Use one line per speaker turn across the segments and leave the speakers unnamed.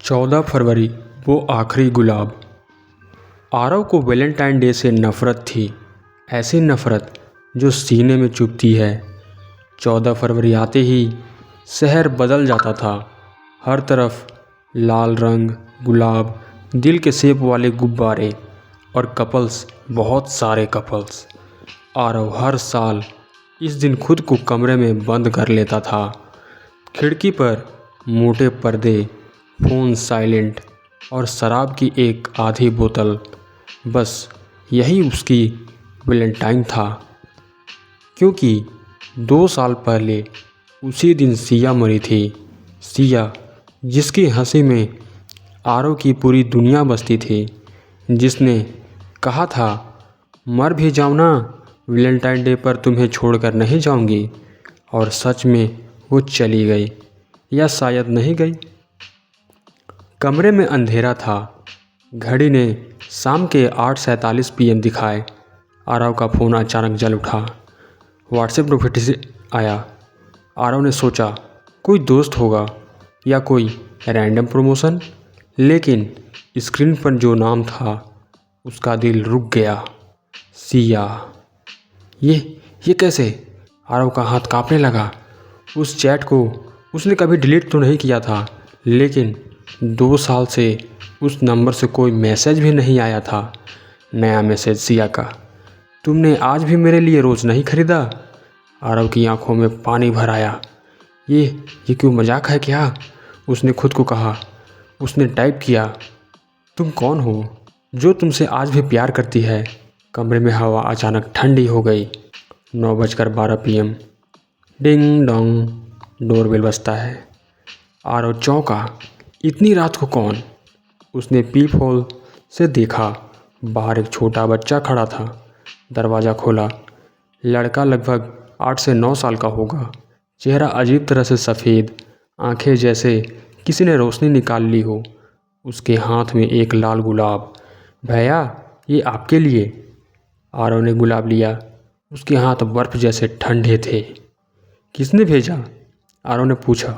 14 फरवरी वो आखिरी गुलाब। आरव को वैलेंटाइन डे से नफ़रत थी, ऐसी नफ़रत जो सीने में चुभती है। 14 फरवरी आते ही शहर बदल जाता था। हर तरफ लाल रंग, गुलाब, दिल के शेप वाले गुब्बारे और कपल्स, बहुत सारे कपल्स। आरव हर साल इस दिन खुद को कमरे में बंद कर लेता था। खिड़की पर मोटे पर्दे, फ़ोन साइलेंट और शराब की एक आधी बोतल, बस यही उसकी वैलेंटाइन था। क्योंकि 2 साल पहले उसी दिन सिया मरी थी। सिया, जिसकी हंसी में आरव की पूरी दुनिया बसती थी, जिसने कहा था मर भी जाऊँ ना, वैलेंटाइन डे पर तुम्हें छोड़कर नहीं जाऊंगी। और सच में वो चली गई, या शायद नहीं गई। कमरे में अंधेरा था। घड़ी ने शाम के 8:47 PM दिखाए। आरव का फ़ोन अचानक जल उठा। व्हाट्सएप नोटिफिकेशन आया। आरव ने सोचा कोई दोस्त होगा या कोई रैंडम प्रमोशन, लेकिन स्क्रीन पर जो नाम था उसका दिल रुक गया। सिया। ये कैसे? आरव का हाथ कांपने लगा। उस चैट को उसने कभी डिलीट तो नहीं किया था, लेकिन 2 साल से उस नंबर से कोई मैसेज भी नहीं आया था। नया मैसेज सिया का, तुमने आज भी मेरे लिए रोज़ नहीं खरीदा। आरव की आंखों में पानी भर आया। ये क्यों मजाक है क्या? उसने खुद को कहा। उसने टाइप किया, तुम कौन हो जो तुमसे आज भी प्यार करती है। कमरे में हवा अचानक ठंडी हो गई। 9:12 PM। डिंग डोंग, डोरबेल बजता है। आरव चौंका। इतनी रात को कौन? उसने पीप होल से देखा। बाहर एक छोटा बच्चा खड़ा था। दरवाज़ा खोला। लड़का लगभग 8 से 9 साल का होगा। चेहरा अजीब तरह से सफ़ेद, आंखें जैसे किसी ने रोशनी निकाल ली हो। उसके हाथ में एक लाल गुलाब। भैया, ये आपके लिए। आरव ने गुलाब लिया। उसके हाथ बर्फ़ जैसे ठंडे थे। किसने भेजा? आरव ने पूछा।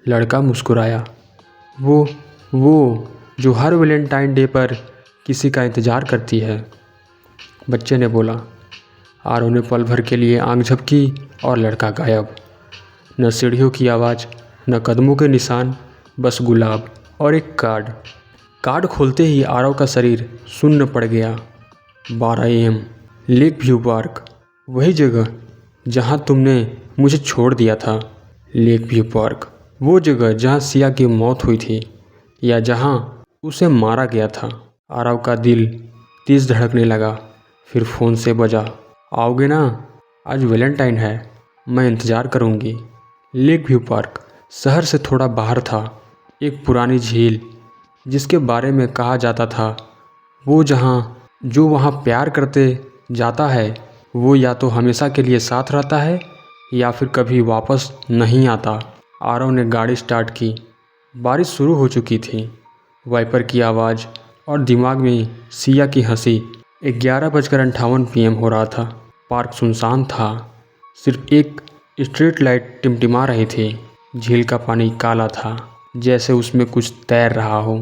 लड़का मुस्कुराया। वो जो हर वैलेंटाइन डे पर किसी का इंतज़ार करती है, बच्चे ने बोला। आरव ने पल भर के लिए आंख झपकी और लड़का गायब। न सीढ़ियों की आवाज़, न कदमों के निशान, बस गुलाब और एक कार्ड। कार्ड खोलते ही आरव का शरीर सुन्न पड़ गया। 12 AM, लेक व्यू पार्क। वही जगह जहाँ तुमने मुझे छोड़ दिया था। लेक व्यू पार्क, वो जगह जहाँ सिया की मौत हुई थी, या जहाँ उसे मारा गया था। आरव का दिल तेज धड़कने लगा। फिर फ़ोन से बजा। आओगे ना? आज वैलेंटाइन है, मैं इंतज़ार करूँगी। लेक व्यू पार्क शहर से थोड़ा बाहर था। एक पुरानी झील, जिसके बारे में कहा जाता था वो जो वहाँ प्यार करते जाता है, वो या तो हमेशा के लिए साथ रहता है या फिर कभी वापस नहीं आता। आरव ने गाड़ी स्टार्ट की। बारिश शुरू हो चुकी थी। वाइपर की आवाज़ और दिमाग में सिया की हंसी। 11:58 PM हो रहा था। पार्क सुनसान था। सिर्फ एक स्ट्रीट लाइट टिमटिमा रही थी। झील का पानी काला था, जैसे उसमें कुछ तैर रहा हो।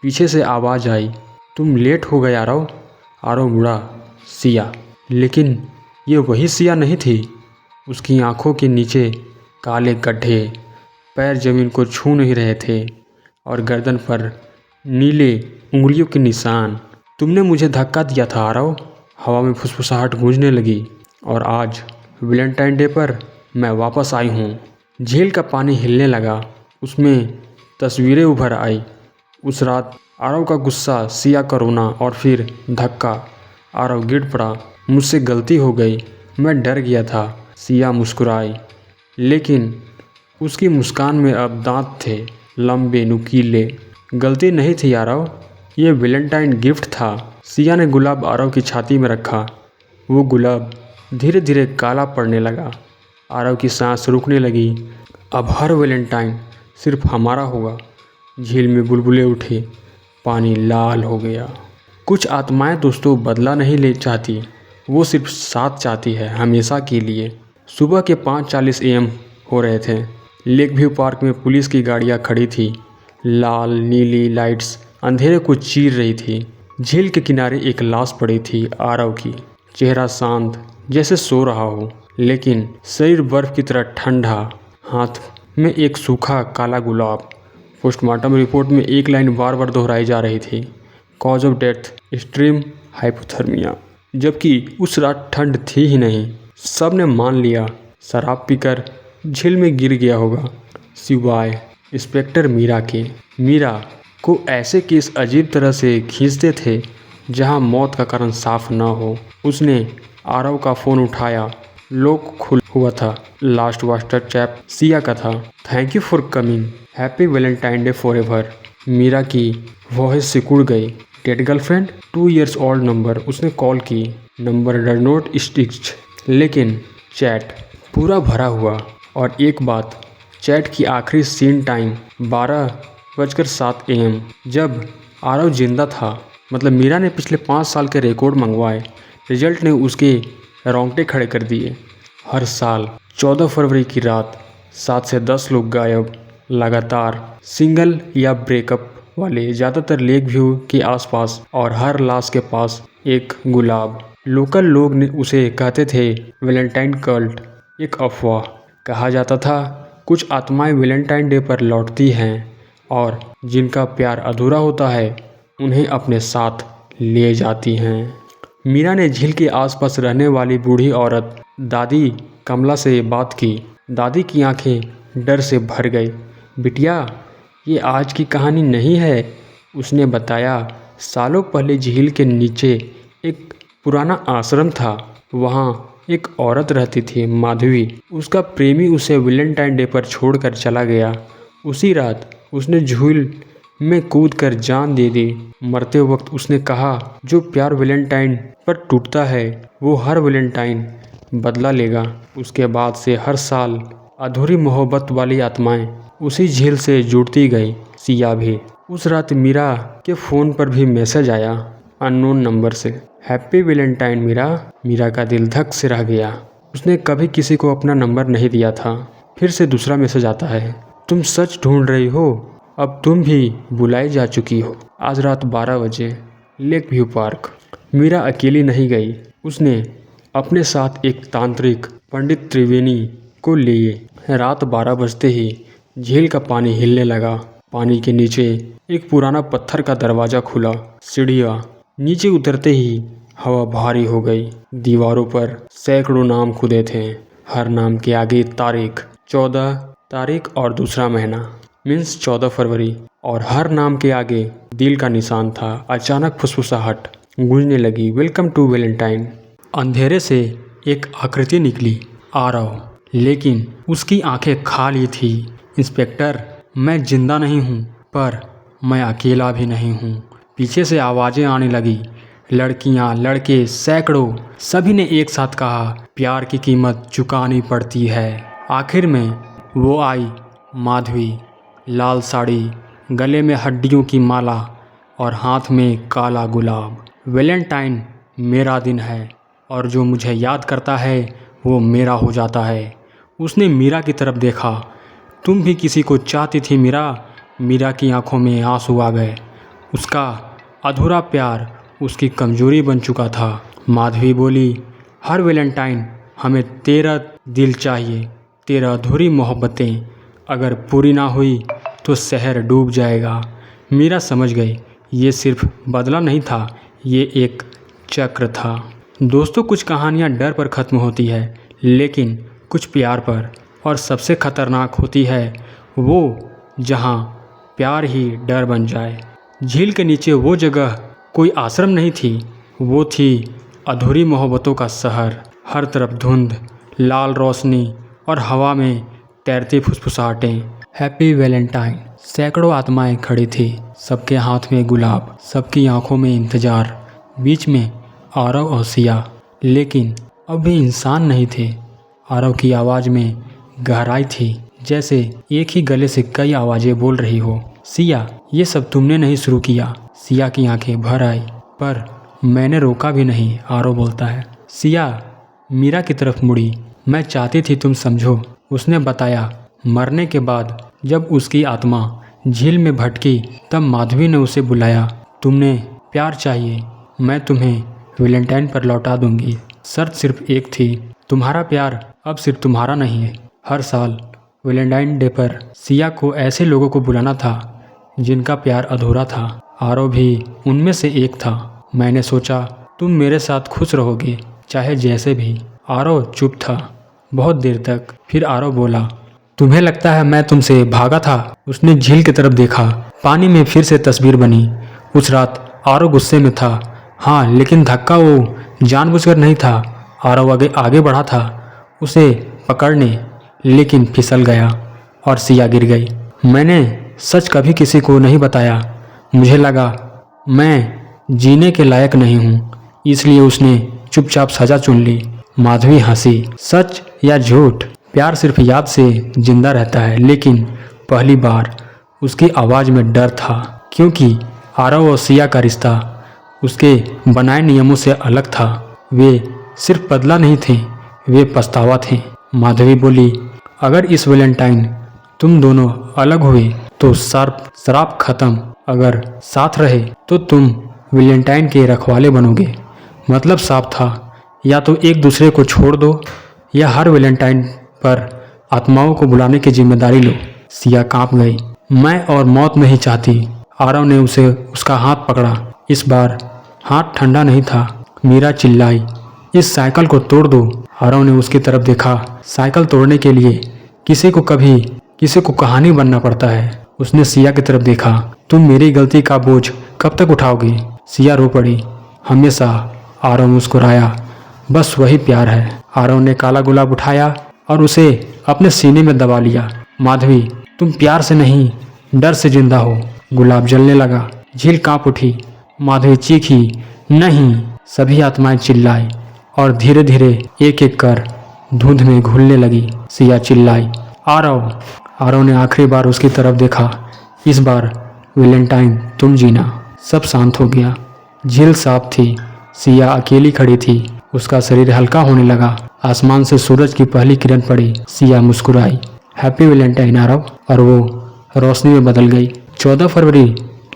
पीछे से आवाज़ आई, तुम लेट हो गए आरव। आरव मुड़ा। सिया। लेकिन ये वही सिया नहीं थी। उसकी आंखों के नीचे काले गड्ढे, पैर जमीन को छू नहीं रहे थे और गर्दन पर नीले उंगलियों के निशान। तुमने मुझे धक्का दिया था आरव। हवा में फुसफुसाहट गूंजने लगी। और आज वैलेंटाइन डे पर मैं वापस आई हूँ। झील का पानी हिलने लगा। उसमें तस्वीरें उभर आई। उस रात आरव का गुस्सा, सिया का रोना और फिर धक्का। आरव गिर पड़ा। मुझसे गलती हो गई, मैं डर गया था। सिया मुस्कुराई, लेकिन उसकी मुस्कान में अब दांत थे, लंबे नुकीले। गलती नहीं थी आरव, ये वैलेंटाइन गिफ्ट था। सिया ने गुलाब आरव की छाती में रखा। वो गुलाब धीरे धीरे काला पड़ने लगा। आरव की सांस रुकने लगी। अब हर वैलेंटाइन सिर्फ हमारा होगा। झील में बुलबुले उठे। पानी लाल हो गया। कुछ आत्माएं दोस्तों बदला नहीं ले चाहती, वो सिर्फ साथ चाहती है, हमेशा के लिए। सुबह के 5:40 AM हो रहे थे। लेक व्यू पार्क में पुलिस की गाड़ियाँ खड़ी थी, लाल नीली लाइट्स अंधेरे को चीर रही थी। झील के किनारे एक लाश पड़ी थी आरव की, चेहरा शांत जैसे सो रहा हो, लेकिन शरीर बर्फ की तरह ठंडा। हाथ में एक सूखा काला गुलाब। पोस्टमार्टम रिपोर्ट में एक लाइन बार बार दोहराई जा रही थी, cause of death extreme hypothermia, जबकि उस रात ठंड थी ही नहीं। सब ने मान लिया शराब पीकर झील में गिर गया होगा, सिवाय इंस्पेक्टर मीरा के। मीरा को ऐसे केस अजीब तरह से खींचते थे जहां मौत का कारण साफ न हो। उसने आरव का फ़ोन उठाया। लॉक खुला हुआ था। लास्ट वास्टर चैप सिया का था। Thank you for coming, happy Valentine day forever. Meera की वॉइस सिकुड़ गई। Dead girlfriend, 2 years old number. उसने कॉल की। नंबर डज नॉट स्टिच, लेकिन चैट पूरा भरा हुआ। और एक बात, चैट की आखिरी सीन टाइम 12:07 AM, जब आरव जिंदा था। मतलब मीरा ने पिछले 5 साल के रिकॉर्ड मंगवाए। रिजल्ट ने उसके रोंगटे खड़े कर दिए। हर साल 14 फरवरी की रात 7 से 10 लोग गायब, लगातार सिंगल या ब्रेकअप वाले, ज़्यादातर लेक व्यू के आसपास, और हर लाश के पास एक गुलाब। लोकल लोग ने उसे कहते थे वैलेंटाइन कल्ट। एक अफवाह। कहा जाता था कुछ आत्माएं वैलेंटाइन डे पर लौटती हैं और जिनका प्यार अधूरा होता है उन्हें अपने साथ ले जाती हैं। मीरा ने झील के आसपास रहने वाली बूढ़ी औरत दादी कमला से बात की। दादी की आंखें डर से भर गई। बिटिया, ये आज की कहानी नहीं है, उसने बताया। सालों पहले झील के नीचे एक पुराना आश्रम था। वहाँ एक औरत रहती थी, माधवी। उसका प्रेमी उसे वैलेंटाइन डे पर छोड़कर चला गया। उसी रात उसने झील में कूदकर जान दे दी। मरते वक्त उसने कहा, जो प्यार वैलेंटाइन पर टूटता है वो हर वैलेंटाइन बदला लेगा। उसके बाद से हर साल अधूरी मोहब्बत वाली आत्माएं उसी झील से जुड़ती गई, सिया भी। उस रात मीरा के फ़ोन पर भी मैसेज आया, अननोन नंबर से, हैप्पी वैलेंटाइन मीरा। मीरा का दिल धक से रह गया। उसने कभी किसी को अपना नंबर नहीं दिया था। फिर से दूसरा मैसेज आता है, तुम सच ढूंढ रही हो, अब तुम भी बुलाई जा चुकी हो। आज रात 12 बजे, लेक व्यू पार्क। मीरा अकेली नहीं गई। उसने अपने साथ एक तांत्रिक पंडित त्रिवेणी को लिए। रात 12 बजते ही झील का पानी हिलने लगा। पानी के नीचे एक पुराना पत्थर का दरवाज़ा खुला। सीढ़ियाँ नीचे उतरते ही हवा भारी हो गई। दीवारों पर सैकड़ों नाम खुदे थे। हर नाम के आगे तारीख, 14 तारीख और दूसरा महीना, मीन्स 14 फरवरी। और हर नाम के आगे दिल का निशान था। अचानक फुसफुसाहट गूंजने लगी, वेलकम टू वैलेंटाइन। अंधेरे से एक आकृति निकली, आरव, लेकिन उसकी आंखें खाली थी। इंस्पेक्टर, मैं जिंदा नहीं हूँ, पर मैं अकेला भी नहीं हूँ। पीछे से आवाज़ें आने लगी। लड़कियाँ, लड़के, सैकड़ों, सभी ने एक साथ कहा, प्यार की कीमत चुकानी पड़ती है। आखिर में वो आई, माधवी। लाल साड़ी, गले में हड्डियों की माला और हाथ में काला गुलाब। वैलेंटाइन मेरा दिन है और जो मुझे याद करता है वो मेरा हो जाता है। उसने मीरा की तरफ देखा। तुम भी किसी को चाहती थी मीरा? मीरा की आंखों में आंसू आ गए। उसका अधूरा प्यार उसकी कमजोरी बन चुका था। माधवी बोली, हर वैलेंटाइन हमें तेरा दिल चाहिए, तेरा अधूरी मोहब्बतें। अगर पूरी ना हुई तो शहर डूब जाएगा। मीरा समझ गई, ये सिर्फ बदला नहीं था, ये एक चक्र था। दोस्तों, कुछ कहानियाँ डर पर ख़त्म होती है, लेकिन कुछ प्यार पर। और सबसे खतरनाक होती है वो जहाँ प्यार ही डर बन जाए। झील के नीचे वो जगह कोई आश्रम नहीं थी, वो थी अधूरी मोहब्बतों का शहर। हर तरफ धुंध, लाल रोशनी और हवा में तैरती फुसफुसाहटें। Happy Valentine. सैकड़ों आत्माएं खड़ी थी, सबके हाथ में गुलाब, सबकी आंखों में इंतजार। बीच में आरव और सिया, लेकिन अब वे इंसान नहीं थे। आरव की आवाज़ में गहराई थी, जैसे एक ही गले से कई आवाज़ें बोल रही हो। सिया, ये सब तुमने नहीं शुरू किया। सिया की आंखें भर आई। पर मैंने रोका भी नहीं, आरव बोलता है। सिया मीरा की तरफ मुड़ी। मैं चाहती थी तुम समझो, उसने बताया। मरने के बाद जब उसकी आत्मा झील में भटकी तब माधवी ने उसे बुलाया। तुमने प्यार चाहिए, मैं तुम्हें वैलेंटाइन पर लौटा दूंगी। शर्त सिर्फ एक थी, तुम्हारा प्यार अब सिर्फ तुम्हारा नहीं है। हर साल वैलेंटाइन डे पर सिया को ऐसे लोगों को बुलाना था जिनका प्यार अधूरा था। आरव भी उनमें से एक था। मैंने सोचा तुम मेरे साथ खुश रहोगे, चाहे जैसे भी। आरव चुप था बहुत देर तक। फिर आरव बोला, तुम्हें लगता है मैं तुमसे भागा था? उसने झील की तरफ देखा। पानी में फिर से तस्वीर बनी। उस रात आरव गुस्से में था। हाँ, लेकिन धक्का वो जानबूझकर नहीं था। आरव आगे बढ़ा था उसे पकड़ने, लेकिन फिसल गया और सिया गिर गई। मैंने सच कभी किसी को नहीं बताया। मुझे लगा मैं जीने के लायक नहीं हूँ, इसलिए उसने चुपचाप सजा चुन ली। माधवी हंसी। सच या झूठ, प्यार सिर्फ याद से जिंदा रहता है। लेकिन पहली बार उसकी आवाज़ में डर था, क्योंकि आरव और सिया का रिश्ता उसके बनाए नियमों से अलग था। वे सिर्फ बदला नहीं थे, वे पछतावा थे। माधवी बोली, अगर इस वैलेंटाइन तुम दोनों अलग हुए तो शराब खत्म, अगर साथ रहे तो तुम वैलेंटाइन के रखवाले बनोगे। मतलब साफ था, या तो एक दूसरे को छोड़ दो या हर वैलेंटाइन पर आत्माओं को बुलाने की जिम्मेदारी लो। सिया कांप गई। मैं और मौत नहीं चाहती। आरव ने उसका हाथ पकड़ा। इस बार हाथ ठंडा नहीं था। मीरा चिल्लाई, इस साइकिल को तोड़ दो। आरव ने उसकी तरफ देखा। साइकिल तोड़ने के लिए किसी को कहानी बनना पड़ता है। उसने सिया की तरफ देखा। तुम मेरी गलती का बोझ कब तक उठाओगी? सिया रो पड़ी। हमेशा। आरव मुस्कुराया। बस वही प्यार है। आरव ने काला गुलाब उठाया और उसे अपने सीने में दबा लिया। माधवी, तुम प्यार से नहीं, डर से जिंदा हो। गुलाब जलने लगा। झील कांप उठी। माधवी चीखी, नहीं। सभी आत्माएं चिल्लाई और धीरे धीरे एक एक कर धुंध में घुलने लगी। सिया चिल्लाई, आरव। आरव ने आखिरी बार उसकी तरफ देखा। इस बार वैलेंटाइन तुम जीना। सब शांत हो गया। झील साफ थी। सिया अकेली खड़ी थी। उसका शरीर हल्का होने लगा। आसमान से सूरज की पहली किरण पड़ी। सिया मुस्कुराई, हैप्पी वैलेंटाइन आरव, और वो रोशनी में बदल गई। 14 फरवरी,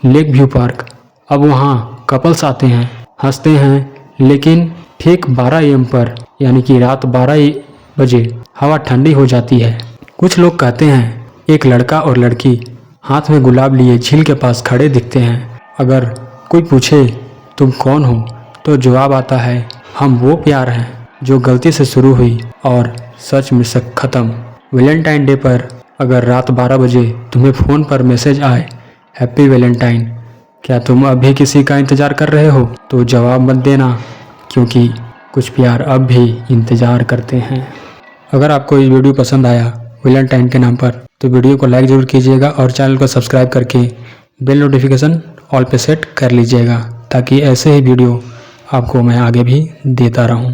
लेक व्यू पार्क। अब वहाँ कपल्स आते हैं, हंसते हैं, लेकिन ठीक 12 AM पर, यानी कि रात 12 बजे हवा ठंडी हो जाती है। कुछ लोग कहते हैं एक लड़का और लड़की हाथ में गुलाब लिए झील के पास खड़े दिखते हैं। अगर कोई पूछे तुम कौन हो, तो जवाब आता है, हम वो प्यार हैं जो गलती से शुरू हुई और सच में खत्म। वैलेंटाइन डे पर अगर रात 12 बजे तुम्हें फ़ोन पर मैसेज आए, हैप्पी वैलेंटाइन, क्या तुम अभी किसी का इंतज़ार कर रहे हो? तो जवाब मत देना, क्योंकि कुछ प्यार अब भी इंतज़ार करते हैं। अगर आपको ये वीडियो पसंद आया वैलेंटाइन के नाम पर, तो वीडियो को लाइक ज़रूर कीजिएगा और चैनल को सब्सक्राइब करके बेल नोटिफिकेशन ऑल पे सेट कर लीजिएगा, ताकि ऐसे ही वीडियो आपको मैं आगे भी देता रहूं।